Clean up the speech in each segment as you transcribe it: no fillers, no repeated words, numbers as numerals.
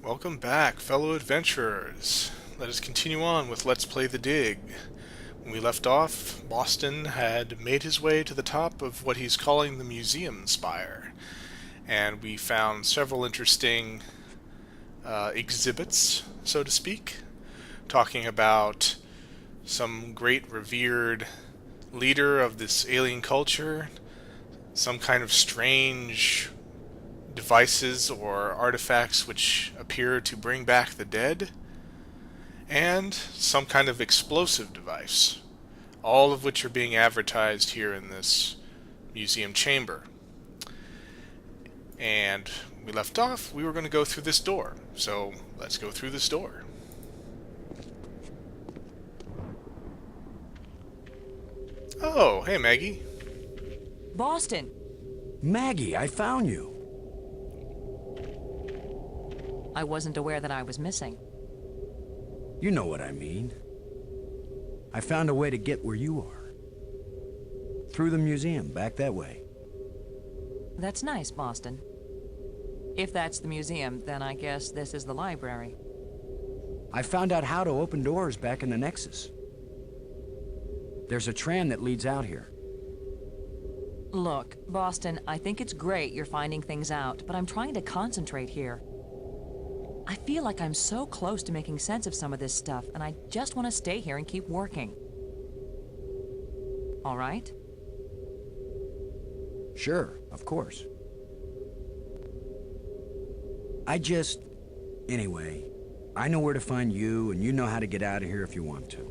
Welcome back, fellow adventurers. Let us continue on with Let's Play the Dig. When we left off, Boston had made his way to the top of what he's calling the museum spire, and we found several interesting exhibits, so to speak, talking about some great revered leader of this alien culture, some kind of strange devices or artifacts which appear to bring back the dead, and some kind of explosive device, all of which are being advertised here in this museum chamber. And we left off, we were going to go through this door, so let's go through this door. Oh, hey Maggie. Boston! Maggie, I found you. I wasn't aware that I was missing. You know what I mean. I found a way to get where you are. Through the museum, back that way. That's nice, Boston. If that's the museum, then I guess this is the library. I found out how to open doors back in the Nexus. There's a tram that leads out here. Look, Boston, I think it's great you're finding things out, but I'm trying to concentrate here. I feel like I'm so close to making sense of some of this stuff, and I just want to stay here and keep working. All right? Sure, of course. Anyway, I know where to find you, and you know how to get out of here if you want to.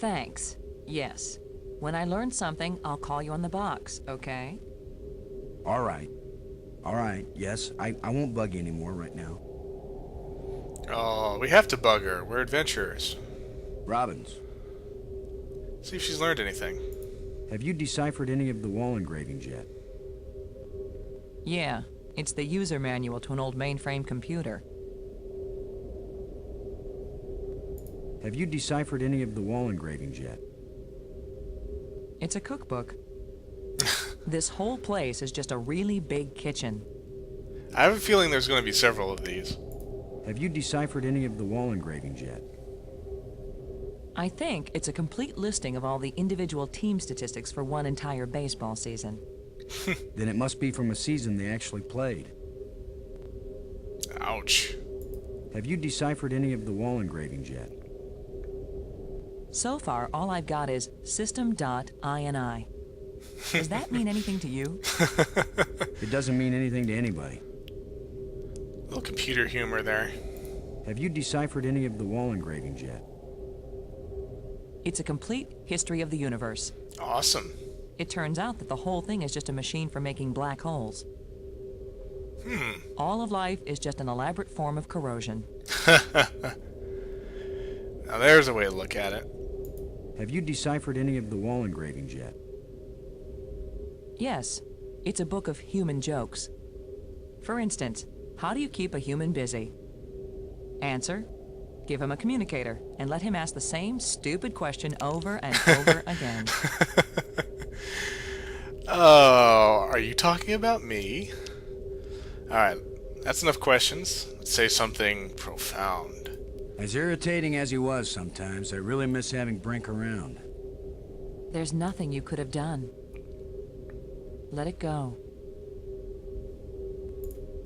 Thanks. Yes. When I learn something, I'll call you on the box, okay? All right. All right, yes, I won't bug you anymore right now. Oh, we have to bug her. We're adventurers. Robbins, See if she's learned anything. have you deciphered any of the wall engravings yet? Yeah, it's the user manual to an old mainframe computer. Have you deciphered any of the wall engravings yet? It's a cookbook. This whole place is just a really big kitchen. I have a feeling there's going to be several of these. Have you deciphered any of the wall engravings yet? I think it's a complete listing of all the individual team statistics for one entire baseball season. Then it must be from a season they actually played. Ouch. Have you deciphered any of the wall engravings yet? So far, all I've got is system.ini. Does that mean anything to you? It doesn't mean anything to anybody. Little computer humor there. Have you deciphered any of the wall engravings yet? It's a complete history of the universe. Awesome. It turns out that the whole thing is just a machine for making black holes. All of life is just an elaborate form of corrosion. Now there's a way to look at it. Have you deciphered any of the wall engravings yet? Yes, it's a book of human jokes. For instance, how do you keep a human busy? Answer: give him a communicator and let him ask the same stupid question over and over again. Oh, are you talking about me? Alright, that's enough questions. Let's say something profound. As irritating as he was sometimes, I really miss having Brink around. There's nothing you could have done. Let it go.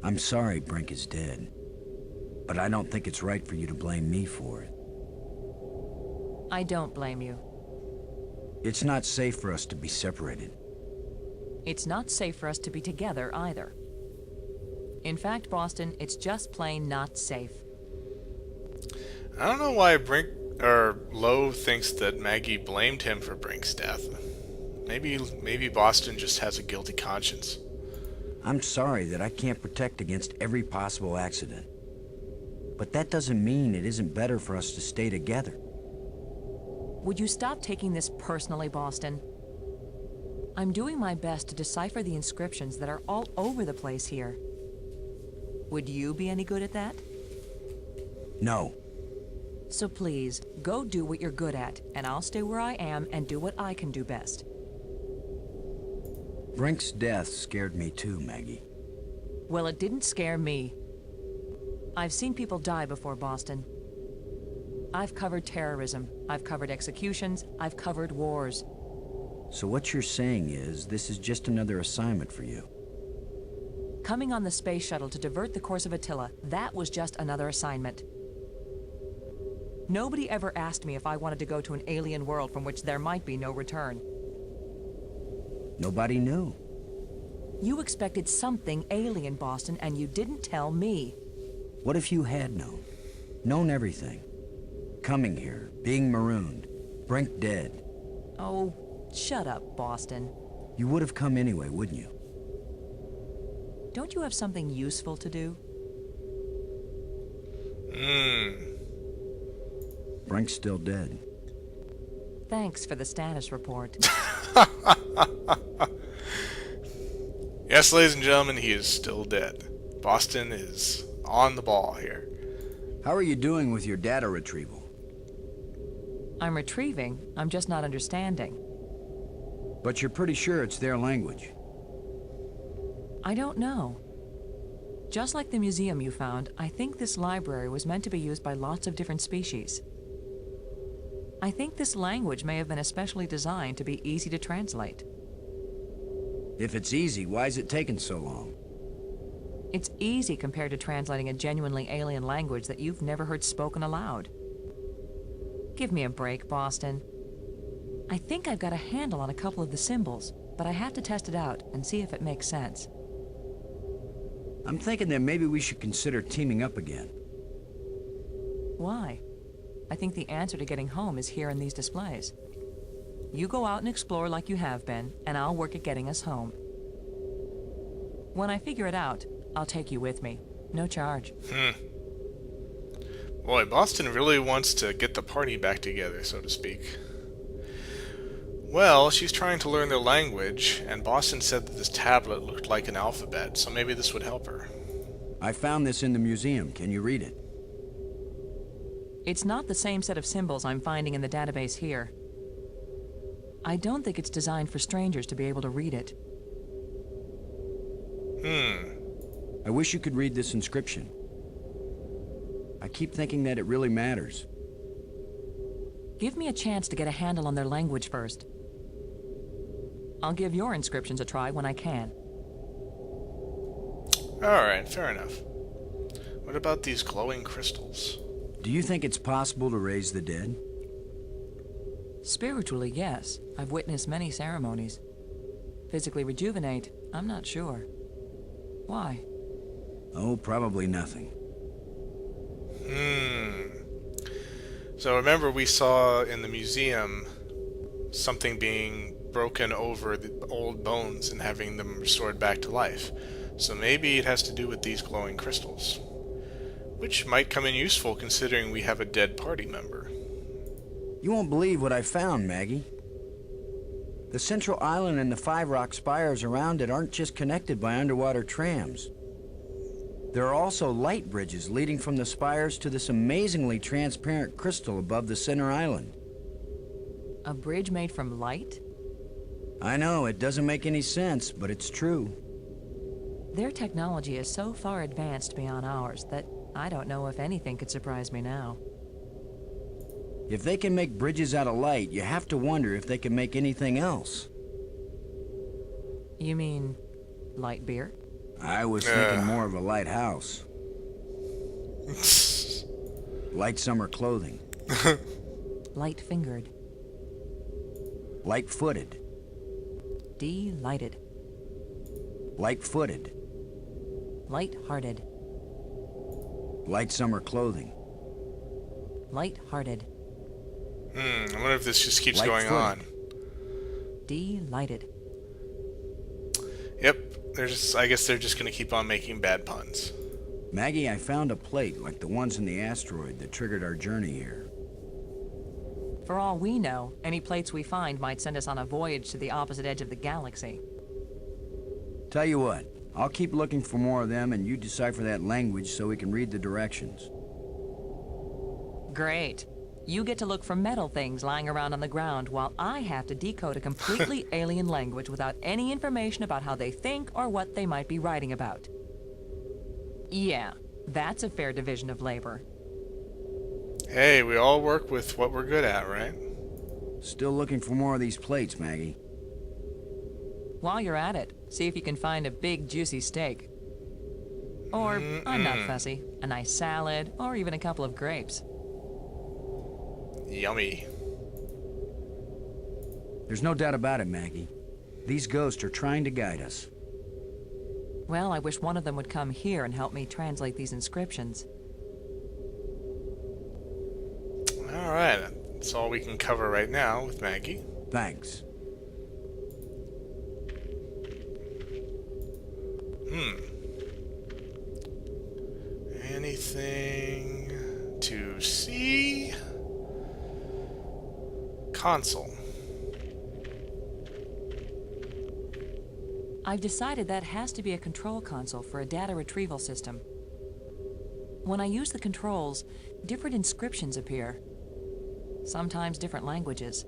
I'm sorry Brink is dead, but I don't think it's right for you to blame me for it. I don't blame you. It's not safe for us to be separated. It's not safe for us to be together either. In fact, Boston, it's just plain not safe. I don't know why Lowe thinks that Maggie blamed him for Brink's death. Maybe Boston just has a guilty conscience. I'm sorry that I can't protect against every possible accident. But that doesn't mean it isn't better for us to stay together. Would you stop taking this personally, Boston? I'm doing my best to decipher the inscriptions that are all over the place here. Would you be any good at that? No. So please, go do what you're good at, and I'll stay where I am and do what I can do best. Brink's death scared me too, Maggie. Well, it didn't scare me. I've seen people die before, Boston. I've covered terrorism, I've covered executions, I've covered wars. So what you're saying is, this is just another assignment for you. Coming on the space shuttle to divert the course of Attila, that was just another assignment. Nobody ever asked me if I wanted to go to an alien world from which there might be no return. Nobody knew. You expected something alien, Boston, and you didn't tell me. What if you had known? Known everything. Coming here, being marooned, Brink dead. Oh, shut up, Boston. You would have come anyway, wouldn't you? Don't you have something useful to do? Brink's still dead. Thanks for the status report. Yes, ladies and gentlemen, he is still dead. Boston is on the ball here. How are you doing with your data retrieval? I'm retrieving, I'm just not understanding. But you're pretty sure it's their language. I don't know. Just like the museum you found, I think this library was meant to be used by lots of different species. I think this language may have been especially designed to be easy to translate. If it's easy, why is it taking so long? It's easy compared to translating a genuinely alien language that you've never heard spoken aloud. Give me a break, Boston. I think I've got a handle on a couple of the symbols, but I have to test it out and see if it makes sense. I'm thinking that maybe we should consider teaming up again. Why? I think the answer to getting home is here in these displays. You go out and explore like you have been, and I'll work at getting us home. When I figure it out, I'll take you with me. No charge. Boy, Boston really wants to get the party back together, so to speak. Well, she's trying to learn their language, and Boston said that this tablet looked like an alphabet, so maybe this would help her. I found this in the museum. Can you read it? It's not the same set of symbols I'm finding in the database here. I don't think it's designed for strangers to be able to read it. I wish you could read this inscription. I keep thinking that it really matters. Give me a chance to get a handle on their language first. I'll give your inscriptions a try when I can. Alright, fair enough. What about these glowing crystals? Do you think it's possible to raise the dead? Spiritually, yes. I've witnessed many ceremonies. Physically rejuvenate, I'm not sure. Why? Oh, probably nothing. So remember we saw in the museum something being broken over the old bones and having them restored back to life. So maybe it has to do with these glowing crystals. Which might come in useful considering we have a dead party member. You won't believe what I found, Maggie. The central island and the 5 rock spires around it aren't just connected by underwater trams. There are also light bridges leading from the spires to this amazingly transparent crystal above the center island. A bridge made from light? I know, it doesn't make any sense, but it's true. Their technology is so far advanced beyond ours that I don't know if anything could surprise me now. If they can make bridges out of light, you have to wonder if they can make anything else. You mean light beer? I was thinking more of a lighthouse. Light summer clothing. Light-fingered. Light-footed. Delighted. Light-footed. Light-hearted. Light summer clothing. Light-hearted. I wonder if this just keeps going on. Delighted. Yep, I guess they're just going to keep on making bad puns. Maggie, I found a plate like the ones in the asteroid that triggered our journey here. For all we know, any plates we find might send us on a voyage to the opposite edge of the galaxy. Tell you what, I'll keep looking for more of them and you decipher that language so we can read the directions. Great. You get to look for metal things lying around on the ground while I have to decode a completely alien language without any information about how they think or what they might be writing about. Yeah, That's a fair division of labor. Hey, we all work with what we're good at, right? Still looking for more of these plates, Maggie. While you're at it, see if you can find a big, juicy steak. Or, I'm not fussy, a nice salad, or even a couple of grapes. Yummy. There's no doubt about it, Maggie. These ghosts are trying to guide us. Well, I wish one of them would come here and help me translate these inscriptions. Alright, that's all we can cover right now with Maggie. Thanks. Anything to see? Console. I've decided that has to be a control console for a data retrieval system. When I use the controls, different inscriptions appear. Sometimes different languages.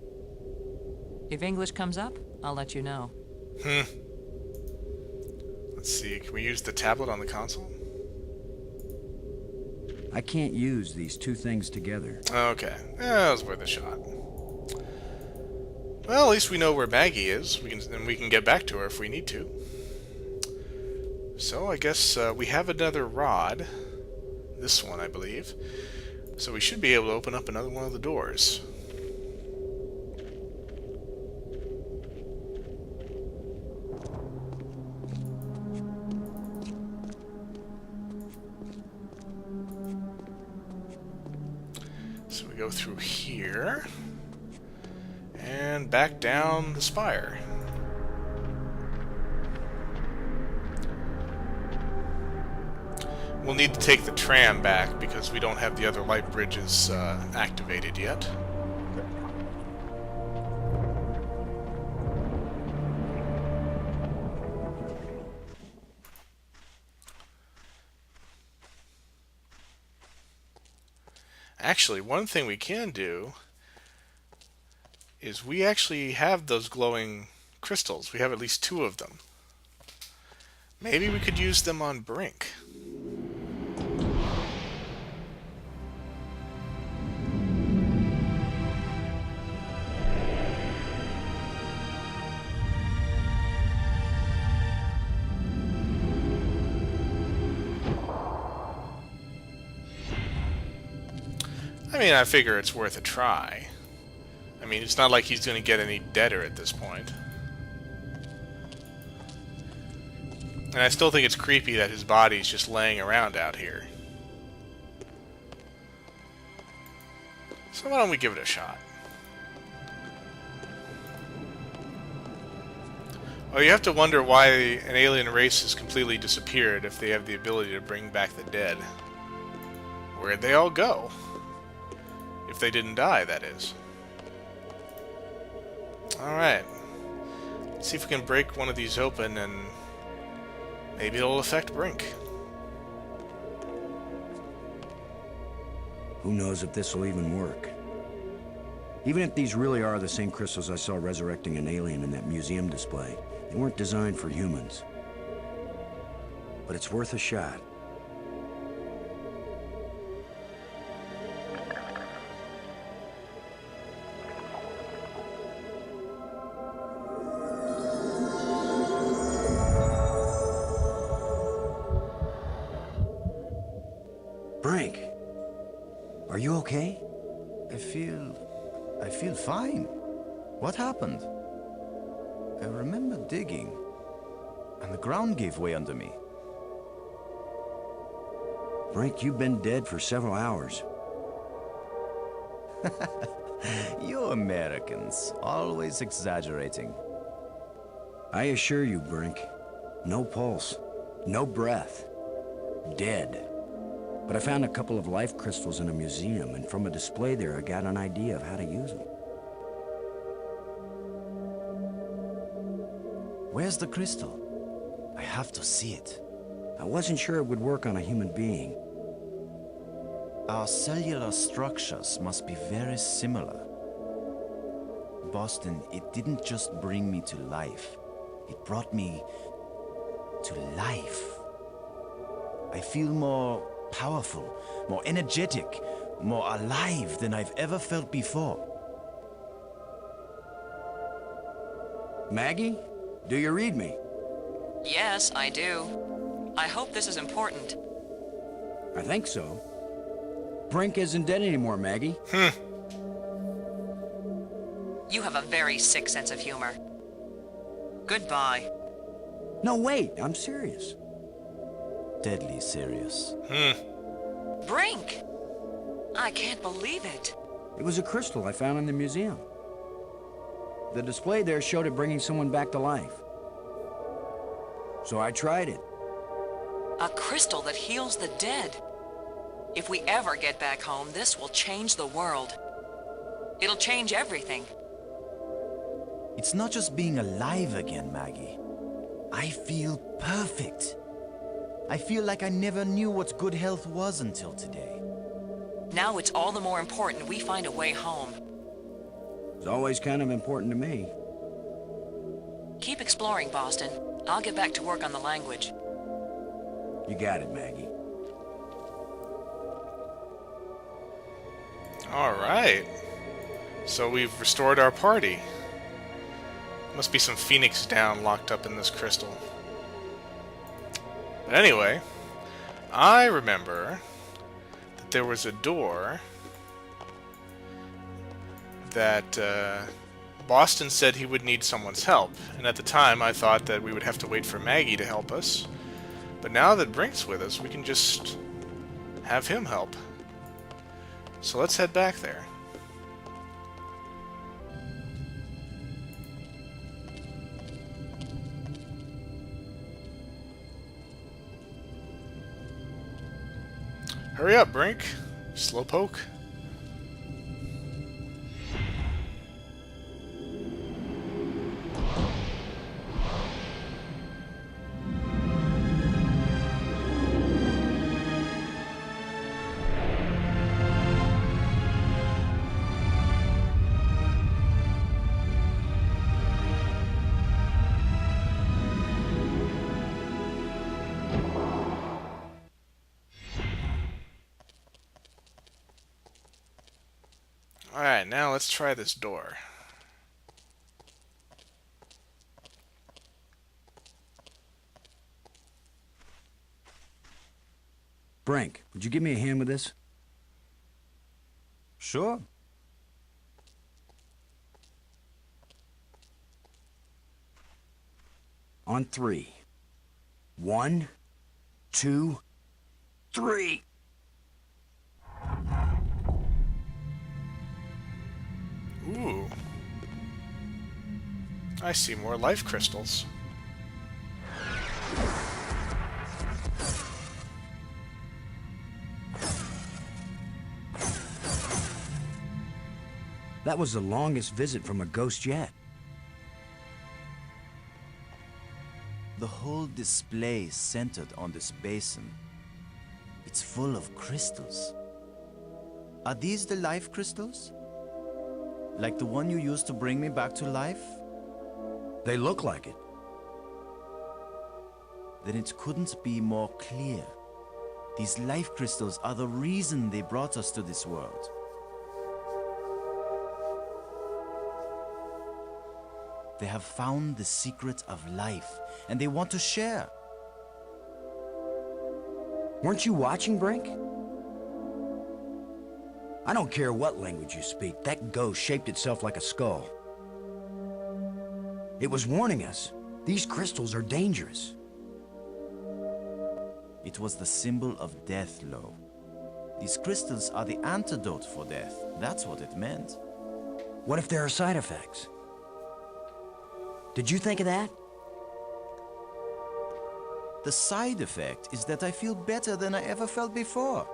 If English comes up, I'll let you know. Let's see, can we use the tablet on the console? I can't use these two things together. Okay, that was worth a shot. Well, at least we know where Maggie is. We can get back to her if we need to. So I guess we have another rod. This one, I believe. So we should be able to open up another one of the doors. So we go through here. And back down the spire. We'll need to take the tram back because we don't have the other light bridges activated yet. Actually, one thing we can do is we actually have those glowing crystals. We have at least 2 of them. Maybe we could use them on Brink. I mean, I figure it's worth a try. I mean, it's not like he's going to get any deader at this point. And I still think it's creepy that his body's just laying around out here. So why don't we give it a shot? Oh, you have to wonder why an alien race has completely disappeared if they have the ability to bring back the dead. Where'd they all go? If they didn't die, that is. Alright. Let's see if we can break one of these open and maybe it'll affect Brink. Who knows if this will even work? Even if these really are the same crystals I saw resurrecting an alien in that museum display, they weren't designed for humans. But it's worth a shot. Brink, are you okay? I feel fine. What happened? I remember digging, and the ground gave way under me. Brink, you've been dead for several hours. You Americans, always exaggerating. I assure you, Brink, no pulse, no breath, dead. But I found a couple of life crystals in a museum, and from a display there I got an idea of how to use them. Where's the crystal? I have to see it. I wasn't sure it would work on a human being. Our cellular structures must be very similar. Boston, it didn't just bring me to life. It brought me to life. I feel more powerful, more energetic, more alive than I've ever felt before. Maggie, do you read me? Yes, I do. I hope this is important. I think so. Brink isn't dead anymore, Maggie. You have a very sick sense of humor. Goodbye. No, wait, I'm serious. Deadly serious. Brink! I can't believe it. It was a crystal I found in the museum. The display there showed it bringing someone back to life. So I tried it. A crystal that heals the dead. If we ever get back home, this will change the world. It'll change everything. It's not just being alive again, Maggie. I feel perfect. I feel like I never knew what good health was until today. Now it's all the more important we find a way home. It's always kind of important to me. Keep exploring, Boston. I'll get back to work on the language. You got it, Maggie. All right. So we've restored our party. Must be some Phoenix Down locked up in this crystal. But anyway, I remember that there was a door that Boston said he would need someone's help. And at the time, I thought that we would have to wait for Maggie to help us. But now that Brink's with us, we can just have him help. So let's head back there. Hurry up, Brink. Slowpoke. Alright, now let's try this door. Brink, would you give me a hand with this? Sure. On three. 1, 2, 3. Ooh. I see more life crystals. That was the longest visit from a ghost yet. The whole display is centered on this basin. It's full of crystals. Are these the life crystals? Like the one you used to bring me back to life? They look like it. Then it couldn't be more clear. These life crystals are the reason they brought us to this world. They have found the secret of life, and they want to share. Weren't you watching, Brink? I don't care what language you speak, that ghost shaped itself like a skull. It was warning us. These crystals are dangerous. It was the symbol of death, Lo. These crystals are the antidote for death. That's what it meant. What if there are side effects? Did you think of that? The side effect is that I feel better than I ever felt before.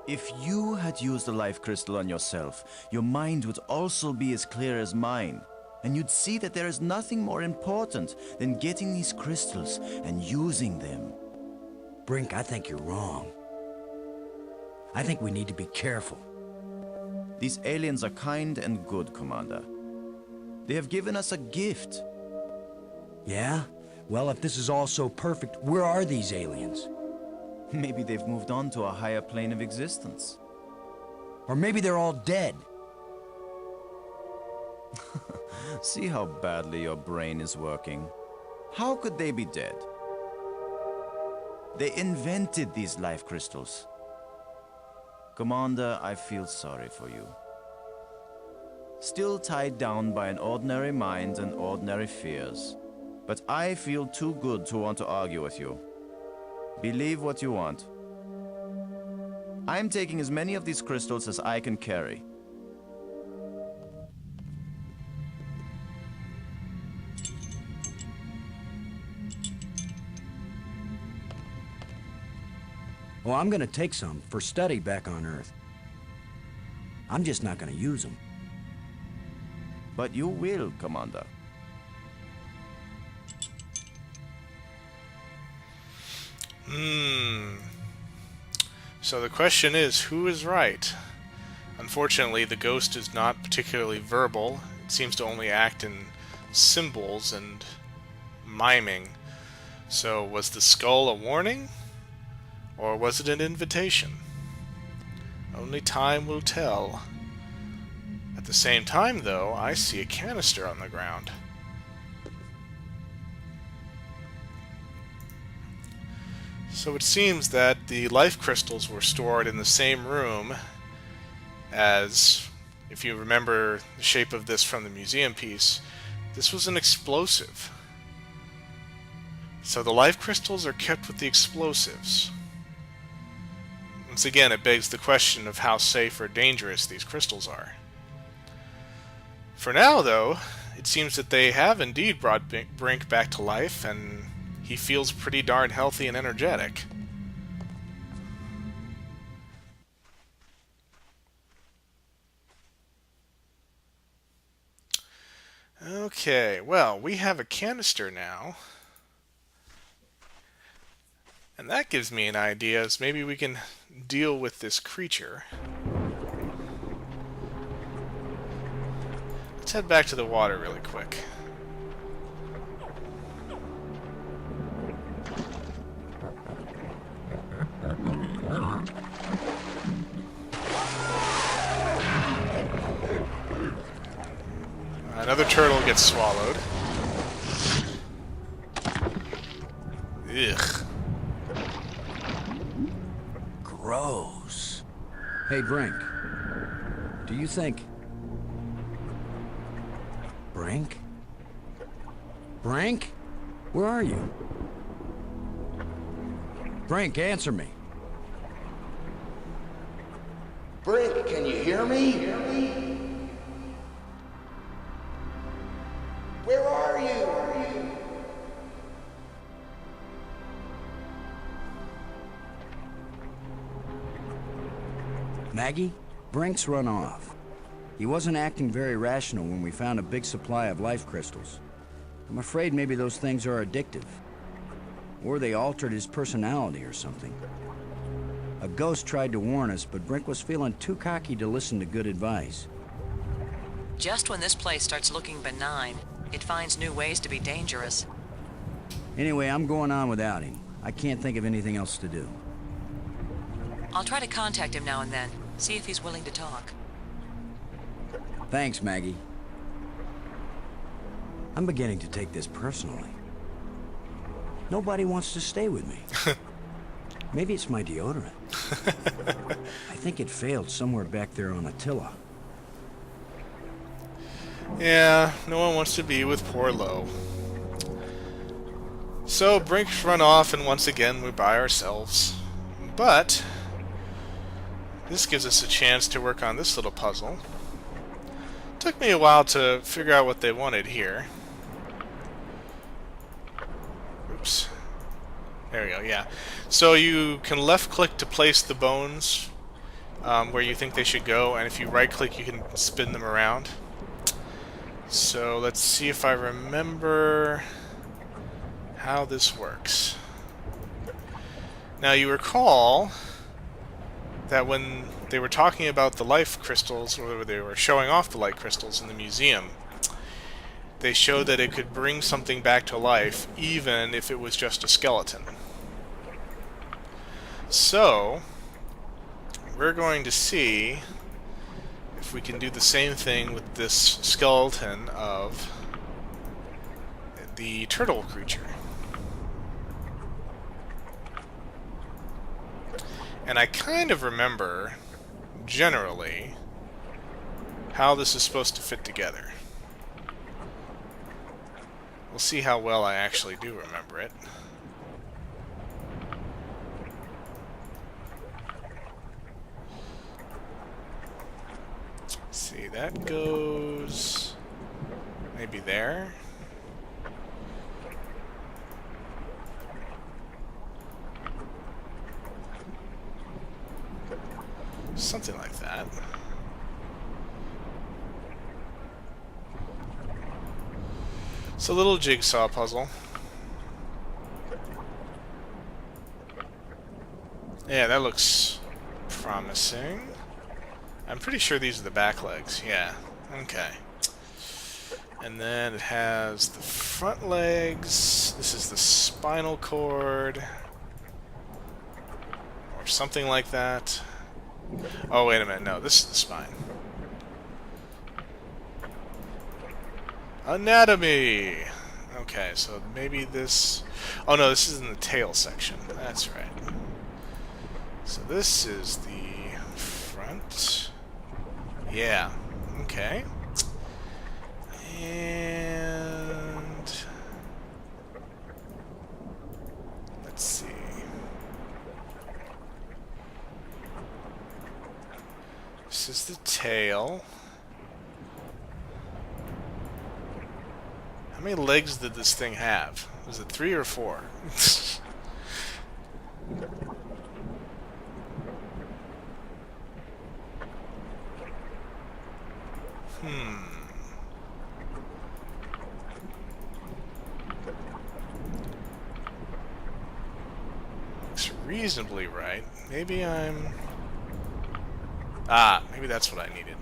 If you had used a life crystal on yourself, your mind would also be as clear as mine. And you'd see that there is nothing more important than getting these crystals and using them. Brink, I think you're wrong. I think we need to be careful. These aliens are kind and good, Commander. They have given us a gift. Yeah? Well, if this is all so perfect, where are these aliens? Maybe they've moved on to a higher plane of existence. Or maybe they're all dead. See how badly your brain is working. How could they be dead? They invented these life crystals. Commander, I feel sorry for you. Still tied down by an ordinary mind and ordinary fears. But I feel too good to want to argue with you. Believe what you want. I'm taking as many of these crystals as I can carry. Well, I'm gonna take some for study back on Earth. I'm just not gonna use them. But you will, Commander. So the question is, who is right? Unfortunately, the ghost is not particularly verbal. It seems to only act in symbols and miming. So was the skull a warning? Or was it an invitation? Only time will tell. At the same time, though, I see a canister on the ground. So it seems that the life crystals were stored in the same room as, if you remember the shape of this from the museum piece, this was an explosive. So the life crystals are kept with the explosives. Once again, it begs the question of how safe or dangerous these crystals are. For now, though, it seems that they have indeed brought Brink back to life, and he feels pretty darn healthy and energetic. Okay, well, we have a canister now. And that gives me an idea, as maybe we can deal with this creature. Let's head back to the water really quick. Another turtle gets swallowed. Ugh. Gross. Hey, Brink. Do you think... Brink? Brink? Where are you? Brink, answer me. Brink, can you hear me? Where are you? Maggie? Brink's run off. He wasn't acting very rational when we found a big supply of life crystals. I'm afraid maybe those things are addictive. Or they altered his personality or something. A ghost tried to warn us, but Brink was feeling too cocky to listen to good advice. Just when this place starts looking benign, it finds new ways to be dangerous. Anyway, I'm going on without him. I can't think of anything else to do. I'll try to contact him now and then, see if he's willing to talk. Thanks, Maggie. I'm beginning to take this personally. Nobody wants to stay with me. Maybe it's my deodorant. I think it failed somewhere back there on Attila. Yeah, no one wants to be with poor Lo. So Brink's run off, and once again we're by ourselves. But this gives us a chance to work on this little puzzle. Took me a while to figure out what they wanted here. Oops. There we go, yeah. So you can left-click to place the bones where you think they should go, and if you right-click you can spin them around. So let's see if I remember how this works. Now you recall that when they were talking about the life crystals, or they were showing off the light crystals in the museum, they showed that it could bring something back to life even if it was just a skeleton. So, we're going to see if we can do the same thing with this skeleton of the turtle creature. And I kind of remember, generally, how this is supposed to fit together. We'll see how well I actually do remember it. Let's see, that goes maybe there. Something like that. It's a little jigsaw puzzle. Yeah, that looks promising. I'm pretty sure these are the back legs. Yeah, okay. And then it has the front legs. This is the spinal cord. Or something like that. Oh, wait a minute. No, this is the spine. Anatomy! Okay, so maybe this... Oh, no, this is in the tail section. That's right. So this is the front. Yeah. Okay. And... let's see. This is the tail. How many legs did this thing have? Was it 3 or 4? Looks reasonably right. Maybe I'm... Ah, maybe that's what I needed.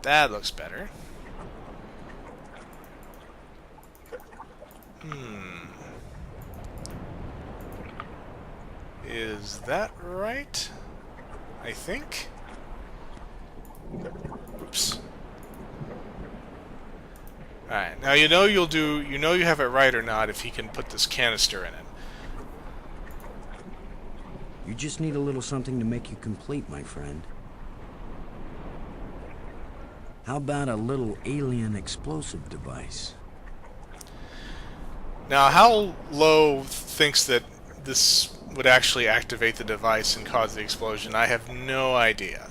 That looks better. Is that right? I think. Oops. Alright, now you know you have it right or not if he can put this canister in it. You just need a little something to make you complete, my friend. How about a little alien explosive device? Now, how Lowe thinks that this would actually activate the device and cause the explosion, I have no idea.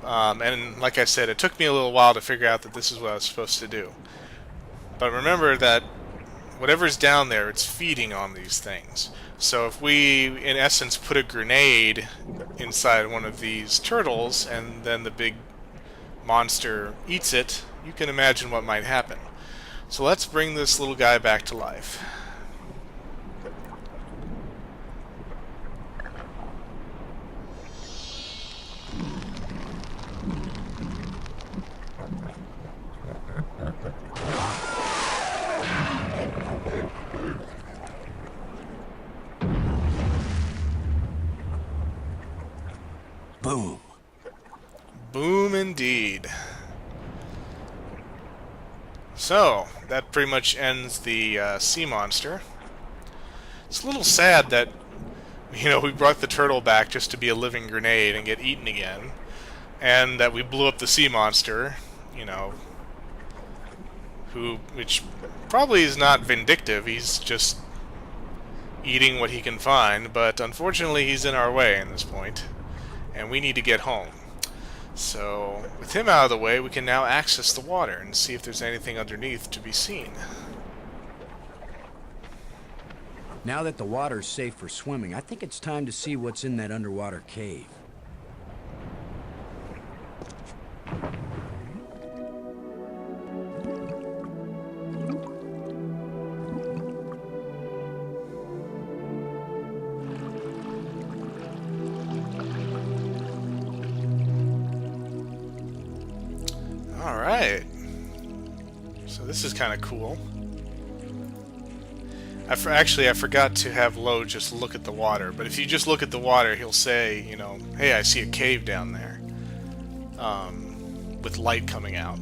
And like I said, it took me a little while to figure out that this is what I was supposed to do. But remember that whatever's down there, it's feeding on these things. So if we, in essence, put a grenade inside one of these turtles, and then the big monster eats it, you can imagine what might happen. So let's bring this little guy back to life. Boom. Boom indeed. So, that pretty much ends the sea monster. It's a little sad that, we brought the turtle back just to be a living grenade and get eaten again. And that we blew up the sea monster, which probably is not vindictive, he's just eating what he can find, but unfortunately he's in our way at this point, and we need to get home. So, with him out of the way, we can now access the water and see if there's anything underneath to be seen. Now that the water's safe for swimming, I think it's time to see what's in that underwater cave. Alright. So this is kind of cool. Actually, I forgot to have Lo just look at the water, but if you just look at the water, he'll say, you know, hey, I see a cave down there, with light coming out.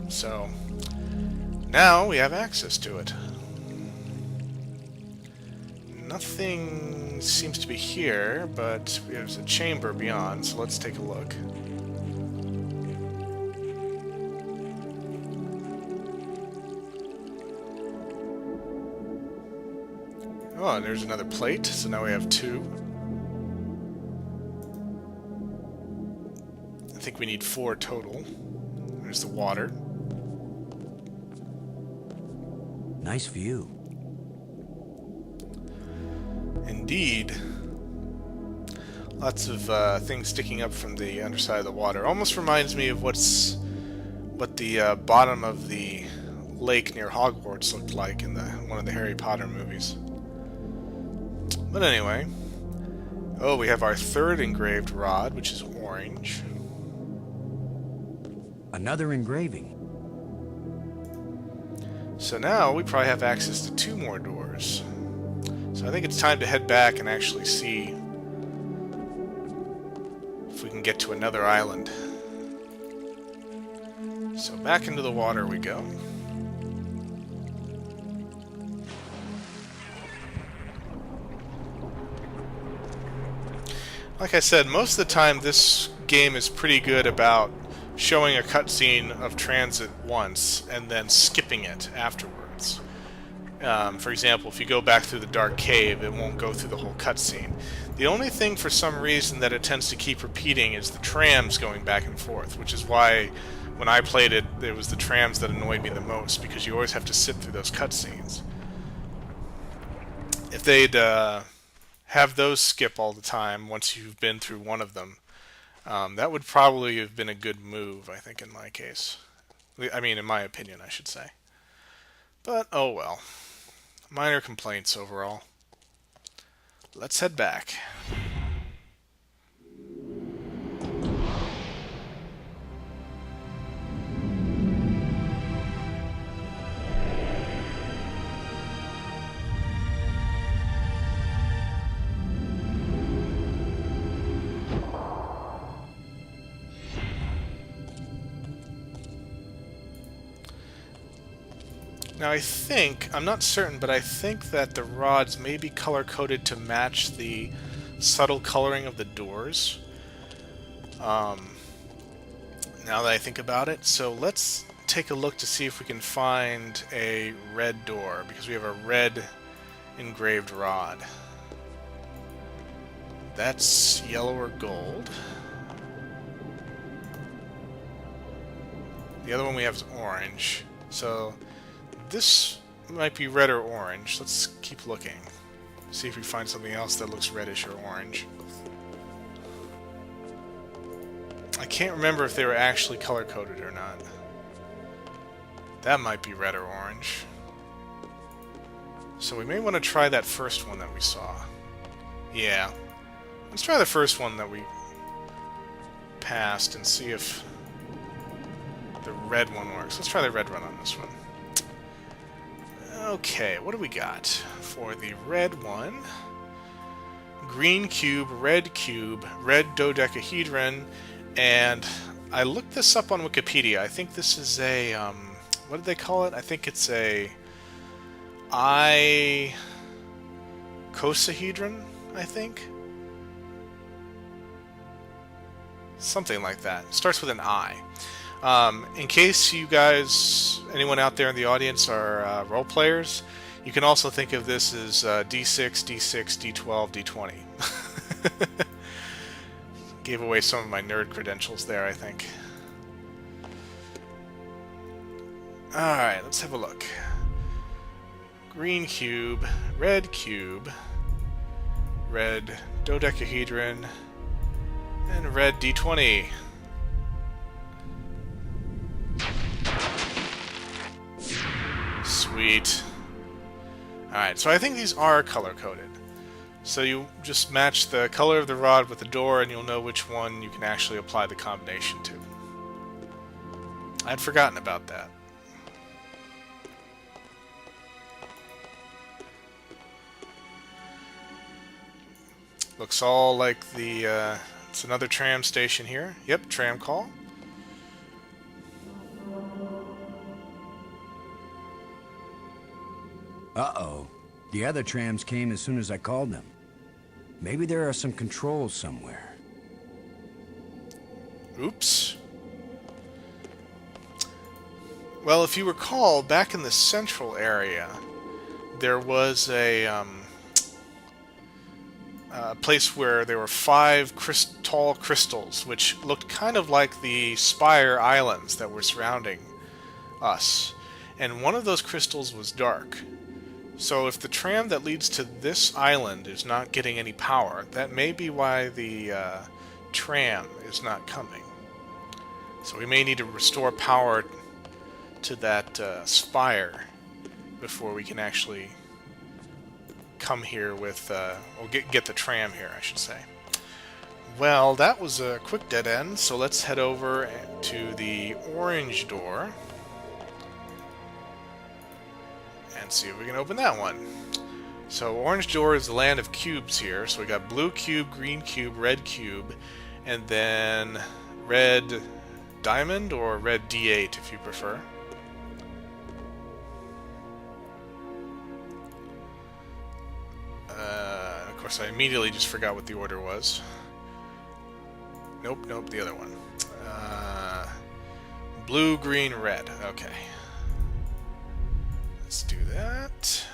So now we have access to it. Nothing seems to be here, but there's a chamber beyond, so let's take a look. Oh, and there's another plate, so now we have 2. I think we need 4 total. There's the water. Nice view. Indeed. Lots of things sticking up from the underside of the water. Almost reminds me of what the bottom of the lake near Hogwarts looked like in one of the Harry Potter movies. But anyway, oh, we have our 3rd engraved rod, which is orange. Another engraving. So now we probably have access to 2 more doors. So I think it's time to head back and actually see if we can get to another island. So back into the water we go. Like I said, most of the time this game is pretty good about showing a cutscene of transit once and then skipping it afterwards. For example, if you go back through the dark cave, it won't go through the whole cutscene. The only thing for some reason that it tends to keep repeating is the trams going back and forth, which is why when I played it, it was the trams that annoyed me the most, because you always have to sit through those cutscenes. If they'd have those skip all the time once you've been through one of them, that would probably have been a good move, I think, in my case. I mean, in my opinion, I should say. But, oh well. Minor complaints overall. Let's head back. Now I think, I'm not certain, but I think that the rods may be color-coded to match the subtle coloring of the doors. Now that I think about it. So let's take a look to see if we can find a red door, because we have a red engraved rod. That's yellow or gold. The other one we have is orange. So this might be red or orange. Let's keep looking. See if we find something else that looks reddish or orange. I can't remember if they were actually color-coded or not. That might be red or orange. So we may want to try that first one that we saw. Yeah. Let's try the first one that we passed and see if the red one works. Let's try the red one on this one. Okay, what do we got for the red one? Green cube, red dodecahedron, and I looked this up on Wikipedia. I think this is a, what did they call it? I think it's a icosahedron, I think? Something like that. It starts with an I. In case you guys, anyone out there in the audience are role players, you can also think of this as D6, D6, D12, D20. Gave away some of my nerd credentials there, I think. Alright, let's have a look. Green cube, red dodecahedron, and red D20. Sweet. Alright, so I think these are color-coded. So you just match the color of the rod with the door and you'll know which one you can actually apply the combination to. I'd forgotten about that. Looks all like the, it's another tram station here. Yep, tram call. Uh-oh. The other trams came as soon as I called them. Maybe there are some controls somewhere. Oops. Well, if you recall, back in the central area, there was a place where there were 5 tall crystals, which looked kind of like the Spire Islands that were surrounding us. And one of those crystals was dark. So if the tram that leads to this island is not getting any power, that may be why the tram is not coming. So we may need to restore power to that spire before we can actually come here with, or get the tram here, I should say. Well, that was a quick dead end, so let's head over to the orange door and see if we can open that one. So orange door is the land of cubes here. So we got blue cube, green cube, red cube, and then red diamond or red D8 if you prefer. Of course, I immediately just forgot what the order was. Nope, the other one. Blue, green, red. Okay. Let's do that.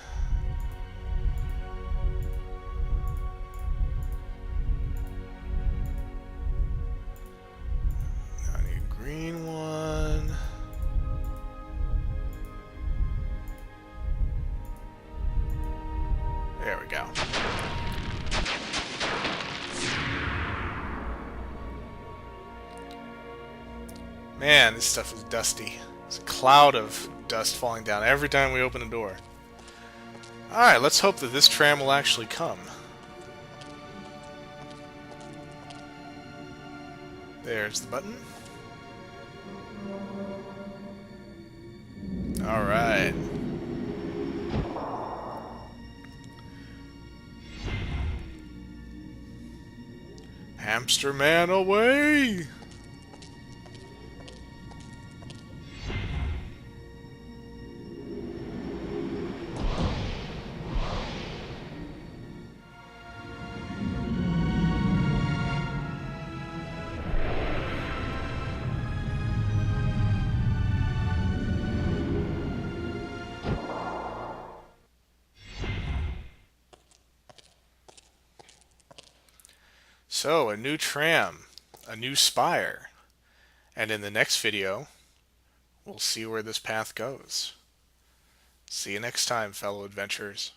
I need a green one. There we go. Man, this stuff is dusty. It's a cloud of dust falling down every time we open a door. Alright, let's hope that this tram will actually come. There's the button. Alright. Hamster man away! So, a new tram, a new spire, and in the next video, we'll see where this path goes. See you next time, fellow adventurers.